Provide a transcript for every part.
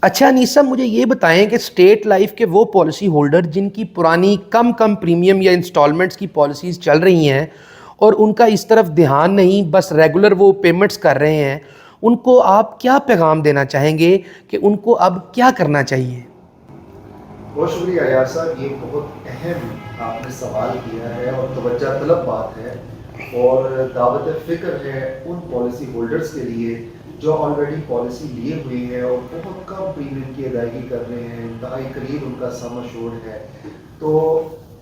अच्छा अनीसा, मुझे ये बताएं कि स्टेट लाइफ के वो पॉलिसी होल्डर जिनकी पुरानी कम कम प्रीमियम या इंस्टॉलमेंट्स की पॉलिसीज़ चल रही हैं और उनका इस तरफ ध्यान नहीं, बस रेगुलर वो पेमेंट्स कर रहे हैं, उनको आप क्या पैगाम देना चाहेंगे कि उनको अब क्या करना चाहिए? बहुत शुक्रिया यार साहब, ये बहुत अहम आपने सवाल किया है और तवज्जो तलब बात है और दावत फ़िक्र है उन पॉलिसी होल्डर्स के लिए जो ऑलरेडी पॉलिसी लिए हुए हैं और बहुत कम प्रीमियम की अदायगी कर रहे हैं, इंतहाई करीब उनका सम एश्योर्ड है। तो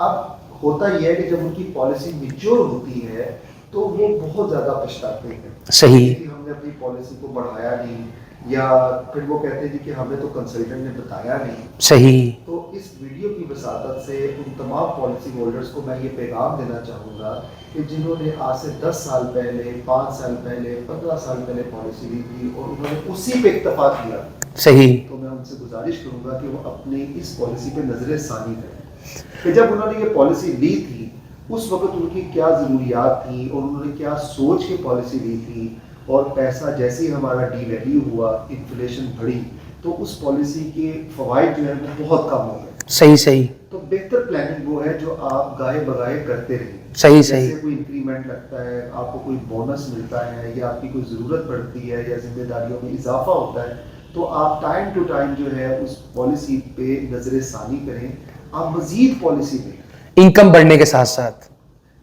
अब होता यह है कि जब उनकी पॉलिसी मैच्योर होती है तो वो बहुत ज़्यादा पछताते हैं सही। कि हमने अपनी पॉलिसी को बढ़ाया नहीं, या फिर वो कहते हैं जी कि हमें तो कंसल्टेंट ने बताया नहीं। सही। तो इस वीडियो की वसातत से उन तमाम पॉलिसी होल्डर्स को मैं ये पैगाम देना चाहूँगा कि जिन्होंने आज से 10 साल पहले, 5 साल पहले, 15 साल पहले पॉलिसी ली थी और उन्होंने उसी पे इत्तफाक किया, सही। तो मैं उनसे गुजारिश करूँगा कि वो अपनी इस पॉलिसी पे नजर सानी करें कि जब उन्होंने ये पॉलिसी ली थी उस वक्त उनकी क्या ज़रूरियात थी और उन्होंने क्या सोच के पॉलिसी ली थी, और पैसा जैसे ही हमारा डीवैल्यू हुआ, इन्फ्लेशन बढ़ी, तो उस पॉलिसी के फ़वाइद जो है वो बहुत कम हो गए। सही सही। तो बेहतर प्लानिंग वो है जो आप गाहे बगाहे करते रहें। सही जैसे सही। कोई इंक्रीमेंट लगता है, आपको कोई बोनस मिलता है या आपकी कोई ज़रूरत पड़ती है या जिम्मेदारियों में इजाफा होता है, तो आप टाइम टू टाइम जो है उस पॉलिसी पे नजर सानी करें, आप मज़ीद पॉलिसी दें इनकम बढ़ने के साथ साथ,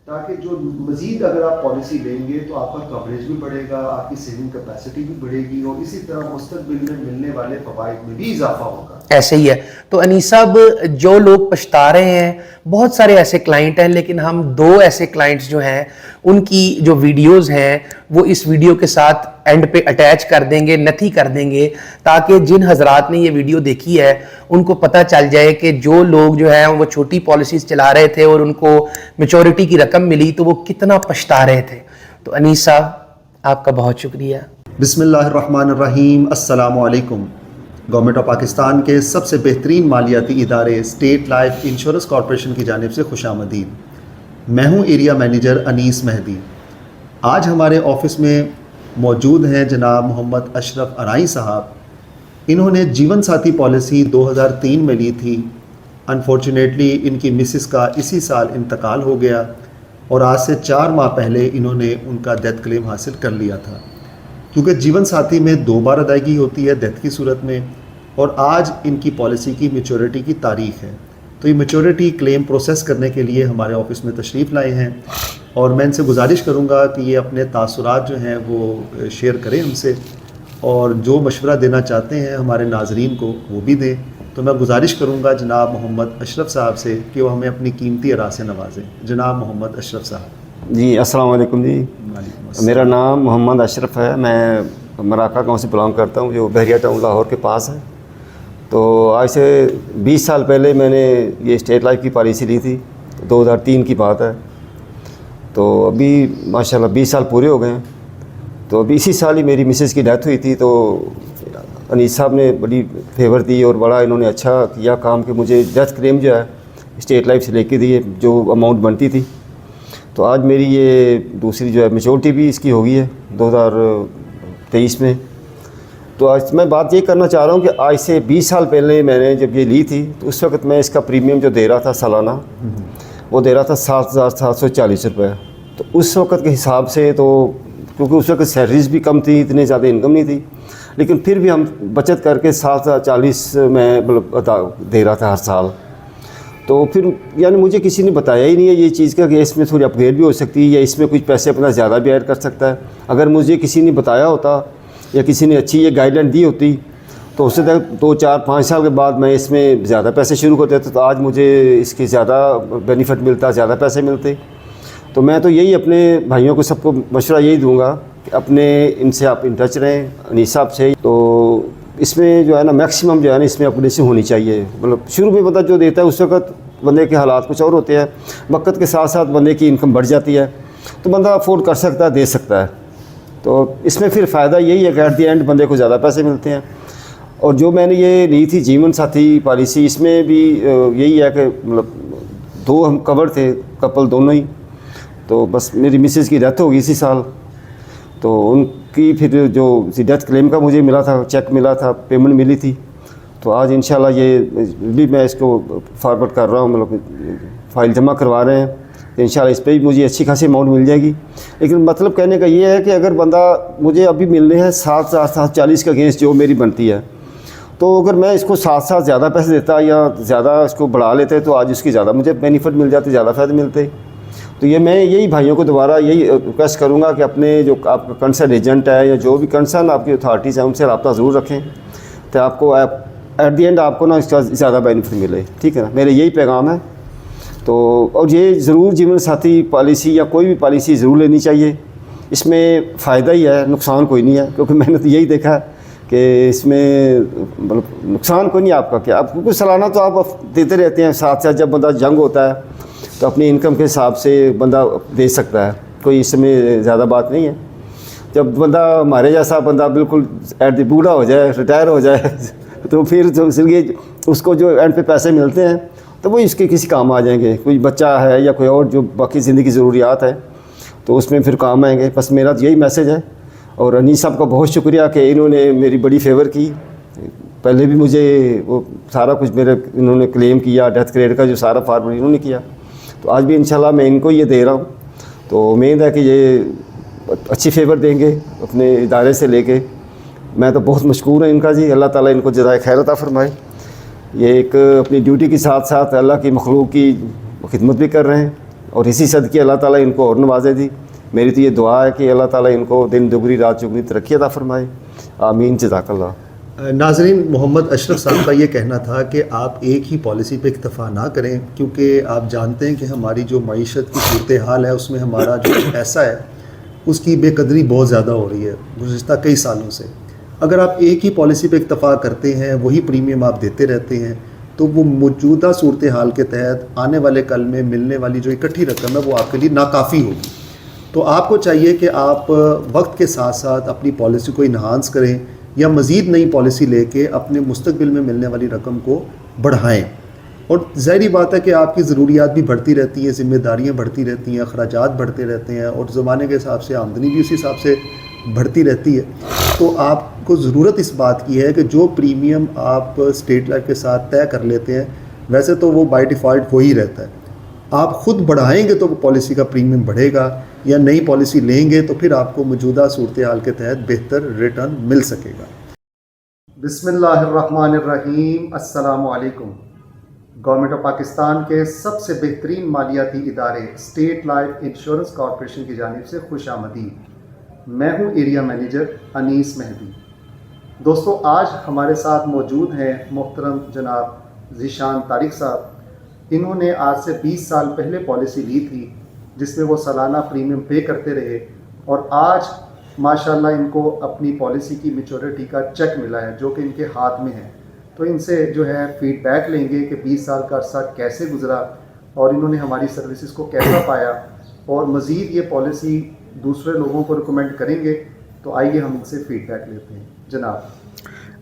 ताकि जो मज़ीद अगर आप पॉलिसी लेंगे तो आपका कवरेज भी बढ़ेगा, आपकी सेविंग कैपेसिटी भी बढ़ेगी और इसी तरह मुस्तकबिल में मिलने वाले फ़वाइद में भी इजाफा होगा। ऐसे ही है। तो अनीस साहब, जो लोग पछता रहे हैं, बहुत सारे ऐसे क्लाइंट हैं, लेकिन हम दो ऐसे क्लाइंट्स जो हैं उनकी जो वीडियोस हैं वो इस वीडियो के साथ एंड पे अटैच कर देंगे, नथी कर देंगे, ताकि जिन हजरात ने ये वीडियो देखी है उनको पता चल जाए कि जो लोग जो है वो छोटी पॉलिसीज चला रहे थे और उनको मेचोरिटी की रकम मिली तो वो कितना पछता रहे थे। तो अनीस साहब, आपका बहुत शुक्रिया। बिस्मिल्लाहिर्रहमानिर्रहीम, अस्सलामु अलैकुम। गवर्नमेंट ऑफ पाकिस्तान के सबसे बेहतरीन मालियाती इदारे स्टेट लाइफ इंश्योरेंस कॉरपोरेशन की जानिब से खुशामदीद। मैं हूँ एरिया मैनेजर अनीस मेहदी। आज हमारे ऑफिस में मौजूद हैं जनाब मोहम्मद अशरफ अराई साहब। इन्होंने जीवन साथी पॉलिसी 2003 में ली थी। अनफॉर्चुनेटली इनकी मिसिस का इसी साल इंतकाल हो गया और आज से 4 माह पहले इन्होंने उनका डेथ क्लेम हासिल कर लिया था। क्योंकि जीवन साथी में 2 बार अदायगी होती है डेथ की सूरत में, और आज इनकी पॉलिसी की मैच्योरिटी की तारीख़ है, तो ये मैच्योरिटी क्लेम प्रोसेस करने के लिए हमारे ऑफिस में तशरीफ़ लाए हैं और मैं इनसे गुजारिश करूंगा कि ये अपने तासुरात जो हैं वो शेयर करें हमसे, और जो मशवरा देना चाहते हैं हमारे नाजरीन को वो भी दें। तो मैं गुजारिश करूंगा जनाब मोहम्मद अशरफ साहब से कि वो हमें अपनी कीमती आरा से नवाजें। जनाब मोहम्मद अशरफ साहब। जी अस्सलाम वालेकुम जी। मेरा नाम मोहम्मद अशरफ है। मैं मराका गांव से बिलोंग करता हूं, जो बहरिया टाउन लाहौर के पास है। तो आज से 20 साल पहले मैंने ये स्टेट लाइफ की पॉलिसी ली थी, 2003 की बात है। तो अभी माशाल्लाह 20 साल पूरे हो गए हैं। तो अभी इसी साल ही मेरी मिसेज़ की डेथ हुई थी, तो अनीस साहब ने बड़ी फेवर दी और बड़ा इन्होंने अच्छा किया काम कि मुझे डेथ क्लेम जो है स्टेट लाइफ से लेके दी, जो अमाउंट बनती थी। तो आज मेरी ये दूसरी जो है मैच्योरिटी भी इसकी हो गई है 2023 में। तो आज मैं बात ये करना चाह रहा हूँ कि आज से 20 साल पहले मैंने जब ये ली थी तो उस वक्त मैं इसका प्रीमियम जो दे रहा था सालाना, वो दे रहा था 7,740 रुपये। तो उस वक्त के हिसाब से, तो क्योंकि उस वक्त सैलरीज भी कम थी, इतनी ज़्यादा इनकम नहीं थी, लेकिन फिर भी हम बचत करके 7,040 में मतलब दे रहा था हर साल। तो फिर यानी मुझे किसी ने बताया ही नहीं है ये चीज़ का कि इसमें थोड़ी अपग्रेड भी हो सकती है या इसमें कुछ पैसे अपना ज़्यादा भी ऐड कर सकता है। अगर मुझे किसी ने बताया होता या किसी ने अच्छी ये गाइडलाइन दी होती तो उससे तक 2, 4, 5 साल के बाद मैं इसमें ज़्यादा पैसे शुरू कर देता, तो आज मुझे इसके ज़्यादा बेनिफिट मिलता, ज़्यादा पैसे मिलते। तो मैं तो यही अपने भाइयों को सबको मशवरा यही दूँगा कि अपने इनसे आप इन टच रहें, अनीस साहब से। तो इसमें जो है ना मैक्सिमम जो है ना इसमें अपडेशन होनी चाहिए। मतलब शुरू में बंदा जो देता है उस वक्त बंदे के हालात कुछ और होते हैं, वक्त के साथ साथ बंदे की इनकम बढ़ जाती है तो बंदा अफोर्ड कर सकता है, दे सकता है। तो इसमें फिर फ़ायदा यही है कि एट द एंड बंदे को ज़्यादा पैसे मिलते हैं। और जो मैंने ये ली थी जीवन साथी पॉलिसी, इसमें भी यही है कि मतलब 2 हम कवर थे, कपल दोनों ही। तो बस मेरी मिसेज़ की डेथ हो गई इसी साल, तो उनकी फिर जो डेथ क्लेम का मुझे मिला था, चेक मिला था, पेमेंट मिली थी, तो आज इंशाल्लाह ये भी मैं इसको फॉरवर्ड कर रहा हूँ, मतलब फ़ाइल जमा करवा रहे हैं, तो इंशाल्लाह इस पर भी मुझे अच्छी खासी अमाउंट मिल जाएगी। लेकिन मतलब कहने का ये है कि अगर बंदा मुझे अभी मिलने हैं 7,40 का अगेंस्ट जो मेरी बनती है, तो अगर मैं इसको 7 ज़्यादा पैसे देता या ज़्यादा इसको बढ़ा लेते तो आज इसकी ज़्यादा मुझे बेनिफिट मिल जाते, ज़्यादा फ़ायदे मिलते। तो ये मैं यही भाइयों को दोबारा यही रिक्वेस्ट करूँगा कि अपने जो आपका कंसर्न एजेंट है या जो भी कंसर्न आपकी अथॉरिटीज़ हैं उनसे रब्ता ज़रूर रखें, तो आपको एट दी एंड आपको ना इसका ज़्यादा बेनिफिट मिले। ठीक है ना, मेरे यही पैगाम है। तो और ये ज़रूर जीवन साथी पॉलिसी या कोई भी पॉलिसी ज़रूर लेनी चाहिए, इसमें फ़ायदा ही है, नुकसान कोई नहीं है। क्योंकि मैंने तो यही देखा है कि इसमें मतलब नुकसान कोई नहीं आपका, क्या आपको कुछ सालाना तो आप देते रहते हैं। साथ साथ जब बंदा जंग होता है तो अपनी इनकम के हिसाब से बंदा दे सकता है, कोई इसमें ज़्यादा बात नहीं है। जब बंदा हमारे जैसा बंदा बिल्कुल एट द बूढ़ा हो जाए, रिटायर हो जाए तो फिर तो इसलिए उसको जो एंड पे पैसे मिलते हैं तो वो इसके किसी काम आ जाएंगे। कोई बच्चा है या कोई और जो बाकी ज़िंदगी की ज़रूरियात है तो उसमें फिर काम आएंगे। बस मेरा तो यही मैसेज है। और अनीस साहब का बहुत शुक्रिया कि इन्होंने मेरी बड़ी फेवर की। पहले भी मुझे वो सारा कुछ मेरे इन्होंने क्लेम किया, डेथ क्रेडिट का जो सारा फार्मूला इन्होंने किया, तो आज भी इंशाल्लाह मैं इनको ये दे रहा हूँ। तो उम्मीद है कि ये अच्छी फेवर देंगे अपने इदारे से लेके। मैं तो बहुत मशकूर हूँ इनका जी, अल्लाह ताला इनको जज़ाए खैर अता फरमाए। ये एक अपनी ड्यूटी के साथ साथ अल्लाह की मखलूक की खिदमत भी कर रहे हैं, और इसी सदक़े अल्लाह ताला इनको और नवाज़े दी। मेरी तो ये दुआ है कि अल्लाह ताला इनको दिन दुगनी रात चुगनी तरक्की अता फरमाए। आमीन, जज़ाकल्लाह। नाज़रीन, मोहम्मद अशरफ साहब का ये कहना था कि आप एक ही पॉलिसी पे इक्तफ़ा ना करें, क्योंकि आप जानते हैं कि हमारी जो मईशत की सूरत हाल है उसमें हमारा जो पैसा है उसकी बेकदरी बहुत ज़्यादा हो रही है गुज़िश्ता कई सालों से। अगर आप एक ही पॉलिसी पे इक्तफ़ा करते हैं, वही प्रीमियम आप देते रहते हैं, तो वो मौजूदा सूरत हाल के तहत आने वाले कल में मिलने वाली जो इकट्ठी रकम है वो आपके लिए नाकाफ़ी होगी। तो आपको चाहिए कि आप वक्त के साथ साथ अपनी पॉलिसी को इन्हांस करें या मज़ीद नई पॉलिसी लेके अपने मुस्तकबिल में मिलने वाली रकम को बढ़ाएं। और ज़ाहिरी बात है कि आपकी ज़रूरियात भी बढ़ती रहती हैं, ज़िम्मेदारियाँ बढ़ती रहती हैं, अखराजात बढ़ते रहते हैं, और ज़माने के हिसाब से आमदनी भी उसी हिसाब से बढ़ती रहती है। तो आपको ज़रूरत इस बात की है कि जो प्रीमियम आप स्टेट लाइफ के साथ तय कर लेते हैं, वैसे तो वो बाय डिफ़ॉल्ट हो ही रहता है। आप ख़ुद बढ़ाएंगे तो पॉलिसी का प्रीमियम बढ़ेगा, या नई पॉलिसी लेंगे तो फिर आपको मौजूदा सूरत हाल के तहत बेहतर रिटर्न मिल सकेगा। बिस्मिल्लाहिर्रहमानिर्रहीम, अस्सलामु अलैकुम। गवर्नमेंट ऑफ पाकिस्तान के सबसे बेहतरीन मालियाती इदारे स्टेट लाइफ इंश्योरेंस कॉरपोरेशन की जानिब से खुश आमदीद। मैं हूँ एरिया मैनेजर अनीस मेहदी। दोस्तों, आज हमारे साथ मौजूद हैं मोहतरम जनाब ज़ीशान तारिक साहब। इन्होंने आज से 20 साल पहले पॉलिसी ली थी जिसमें वो सालाना प्रीमियम पे करते रहे, और आज माशाल्लाह इनको अपनी पॉलिसी की मैच्योरिटी का चेक मिला है जो कि इनके हाथ में है। तो इनसे जो है फीडबैक लेंगे कि 20 साल का अरसा कैसे गुजरा और इन्होंने हमारी सर्विसेज को कैसा पाया, और मज़ीद ये पॉलिसी दूसरे लोगों को रिकमेंड करेंगे। तो आइए हम इनसे फीडबैक लेते हैं। जनाब,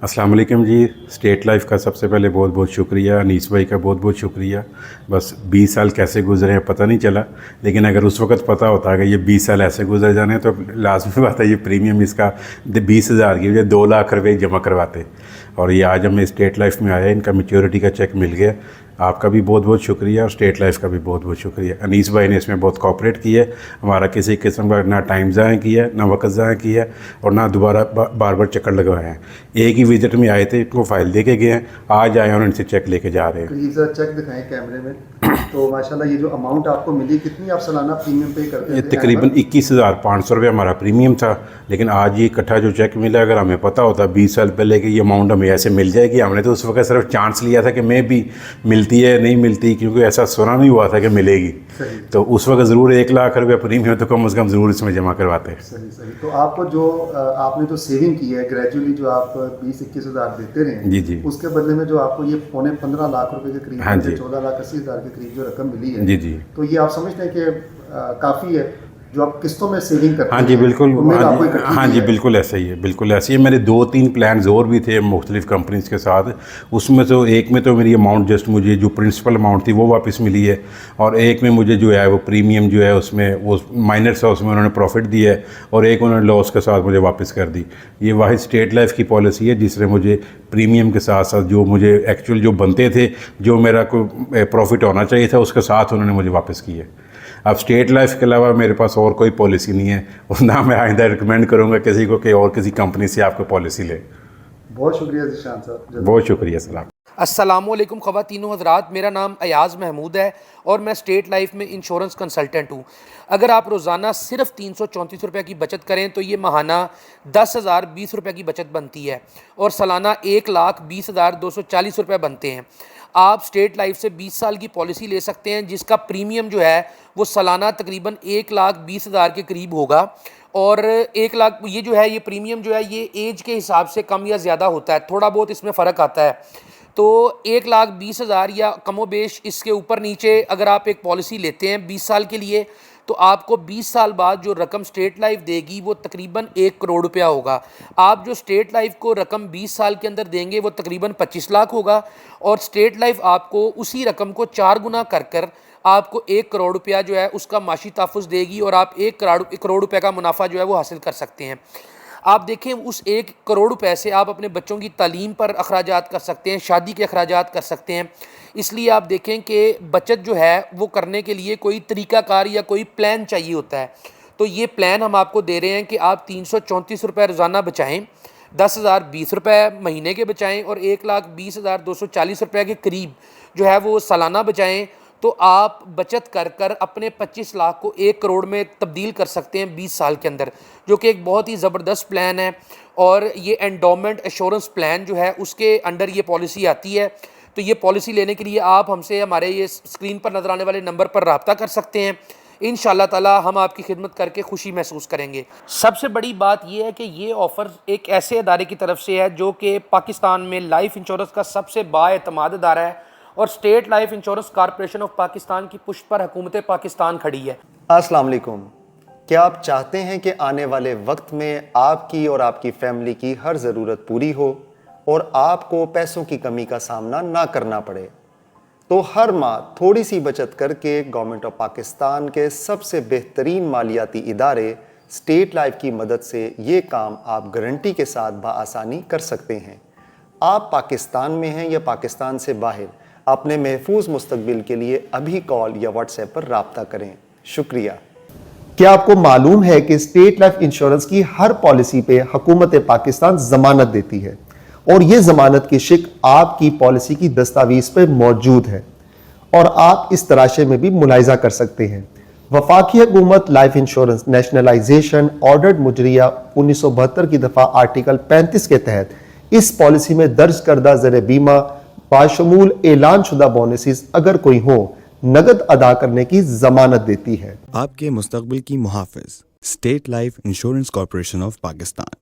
अस्सलाम वालेकुम जी। स्टेट लाइफ का सबसे पहले बहुत बहुत शुक्रिया, अनीस भाई का बहुत बहुत शुक्रिया। बस 20 साल कैसे गुजरे हैं पता नहीं चला, लेकिन अगर उस वक्त पता होता कि ये 20 साल ऐसे गुजर जाने तो लाजमी बात है ये प्रीमियम इसका 20,000 की वजह 2 लाख रुपये जमा करवाते। और ये आज हमें स्टेट लाइफ में आया, इनका मैच्योरिटी का चेक मिल गया। आपका भी बहुत बहुत शुक्रिया और स्टेट लाइफ का भी बहुत बहुत शुक्रिया। अनीस भाई ने इसमें बहुत कोऑपरेट किया है, हमारा किसी किस्म का ना टाइम ज़ाया किया, ना वक्त ज़ाया किया, और ना दोबारा बार बार चक्कर लगवाए हैं। एक ही विजिट में आए थे, इनको फाइल दे के गए हैं, आज आए और इनसे चेक लेके जा रहे हैं। प्लीज़ चेक दिखाएं कैमरे में। तो माशाल्लाह ये जो अमाउंट आपको मिली, कितनी आप सालाना प्रीमियम पे करते थे? ये तकरीबन 21,500 रुपये हमारा प्रीमियम था, लेकिन आज ये इकट्ठा जो चेक मिला, अगर हमें पता होता 20 साल पहले कि ये अमाउंट हमें ऐसे मिल जाएगी, हमने तो उस वक्त सिर्फ चांस लिया था कि मैं भी मिलती है नहीं मिलती, क्योंकि ऐसा सुना नहीं हुआ था कि मिलेगी। तो उस वक्त ज़रूर 1 लाख रुपये प्रीमियम तो कम से कम ज़रूर इसमें जमा करवाते हैं। सही सही। तो आपको जो आपने जो सेविंग की है ग्रेजुअली, जो आप 20-21 हज़ार देते रहे, जी जी, उसके बदले में जो आपको ये 15 लाख रुपए के करीब, हाँ जी, 14,80,000 के करीब जो रकम मिली है, जी जी, तो ये आप समझते हैं कि काफ़ी है? जो आप किस्तों में सेविंग करते हाँ जी हैं, बिल्कुल, उम्मीद हाँ आपको जी, इकट्ठी हाँ की जी है। बिल्कुल ऐसा ही है, बिल्कुल ऐसे ही है। मेरे 2-3 प्लान्स और भी थे मुख्तलिफ कंपनीज के साथ। उसमें तो एक में तो मेरी अमाउंट जस्ट मुझे जो प्रिंसिपल अमाउंट थी वो वापस मिली है, और एक में मुझे जो है वो प्रीमियम जो है उसमें वो माइनर सा उसमें उन्होंने प्रॉफिट दिया है, और एक उन्होंने लॉस के साथ मुझे वापस कर दी। ये वाहिद स्टेट लाइफ की पॉलिसी है जिसने मुझे प्रीमियम के साथ साथ जो मुझे एक्चुअल जो बनते थे, जो मेरा कोई प्रॉफिट होना चाहिए था, उसके साथ उन्होंने मुझे वापस किए। अब स्टेट लाइफ के अलावा मेरे पास और कोई पॉलिसी नहीं है, और ना मैं आइंदा रिकमेंड करूँगा किसी को कि और किसी कंपनी से आपको पॉलिसी ले। बहुत शुक्रिया ज़ीशान साहब। बहुत शुक्रिया सर आप। अस्सलामुअलैकुम ख़वातीनो हज़रात, मेरा नाम अयाज़ महमूद है और मैं स्टेट लाइफ में इंश्योरेंस कंसल्टेंट हूँ। अगर आप रोज़ाना सिर्फ 334 रुपये की बचत करें तो ये माहाना 10,020 रुपये की बचत बनती है, और सालाना 1,20,240 रुपये बनते हैं। आप स्टेट लाइफ से 20 साल की पॉलिसी ले सकते हैं जिसका प्रीमियम जो है वो सालाना तकरीबन 1,20,000 के करीब होगा, और 1 लाख ये जो है ये प्रीमियम जो है ये एज के हिसाब से कम या ज़्यादा होता है, थोड़ा बहुत इसमें फ़र्क आता है। तो 1,20,000 या कमोबेश इसके ऊपर नीचे अगर आप एक पॉलिसी लेते हैं 20 साल के लिए, तो आपको 20 साल बाद जो रकम स्टेट लाइफ देगी वो तकरीबन 1 करोड़ रुपया होगा। आप जो स्टेट लाइफ को रकम 20 साल के अंदर देंगे वो तकरीबन 25 लाख होगा, और स्टेट लाइफ आपको उसी रकम को 4 गुना कर आपको 1 करोड़ रुपया जो है उसका माशी तहफ़्फ़ुज़ देगी, और आप 1 करोड़ रुपये का मुनाफा जो है वो हासिल कर सकते हैं। आप देखें उस 1 करोड़ रुपए से आप अपने बच्चों की तालीम पर अखराजात कर सकते हैं, शादी के अखराजात कर सकते हैं। इसलिए आप देखें कि बचत जो है वो करने के लिए कोई तरीक़ाकार या कोई प्लान चाहिए होता है। तो ये प्लान हम आपको दे रहे हैं कि आप 334 रुपये रोज़ाना बचाएँ, 10,020 रुपये महीने के बचाएँ, और 1,20,240 रुपये के करीब जो है वो सालाना बचाएँ। तो आप बचत कर अपने 25 लाख को 1 करोड़ में तब्दील कर सकते हैं 20 साल के अंदर, जो कि एक बहुत ही ज़बरदस्त प्लान है। और ये एंडोमेंट एश्योरेंस प्लान जो है उसके अंडर ये पॉलिसी आती है। तो ये पॉलिसी लेने के लिए आप हमसे हमारे ये स्क्रीन पर नज़र आने वाले नंबर पर रब्ता कर सकते हैं। इंशाअल्लाह ताला हम आपकी खिदमत करके खुशी महसूस करेंगे। सबसे बड़ी बात यह है कि ये ऑफ़र एक ऐसे अदारे की तरफ से है जो कि पाकिस्तान में लाइफ इंश्योरेंस का सबसे बाएतमाद अदारा है, और state life insurance corporation of Pakistan की पुष्ट पर हुकूमत पाकिस्तान खड़ी है। अस्सलाम वालेकुम। क्या आप चाहते हैं कि आने वाले वक्त में आपकी और आपकी फैमिली की हर ज़रूरत पूरी हो और आपको पैसों की कमी का सामना ना करना पड़े? तो हर माह थोड़ी सी बचत करके गवर्नमेंट ऑफ पाकिस्तान के सबसे बेहतरीन मालियाती इदारे स्टेट लाइफ की मदद से ये काम आप गारंटी के साथ बआसानी कर सकते हैं। आप पाकिस्तान में हैं या पाकिस्तान से बाहर, अपने महफूज मुस्तकबिल के लिए अभी कॉल या व्हाट्सएप पर राब्ता करें। शुक्रिया। क्या आपको मालूम है कि स्टेट लाइफ इंश्योरेंस की हर पॉलिसी पे हुकूमत पाकिस्तान जमानत देती है, और ये जमानत की शिक आपकी पॉलिसी की दस्तावेज पे मौजूद है, और आप इस तराशे में भी मुलाहिजा कर सकते हैं। वफाकी हुकूमत life insurance nationalisation ordered Mujaria 1972 की दफ़ा आर्टिकल 35 के तहत इस पॉलिसी में दर्ज करदा ज़र बीमा बाशमूल ऐलान शुदा बोनसेस अगर कोई हो नगद अदा करने की जमानत देती है। आपके मुस्तकबिल की मुहाफ़िज़ state life insurance corporation of Pakistan.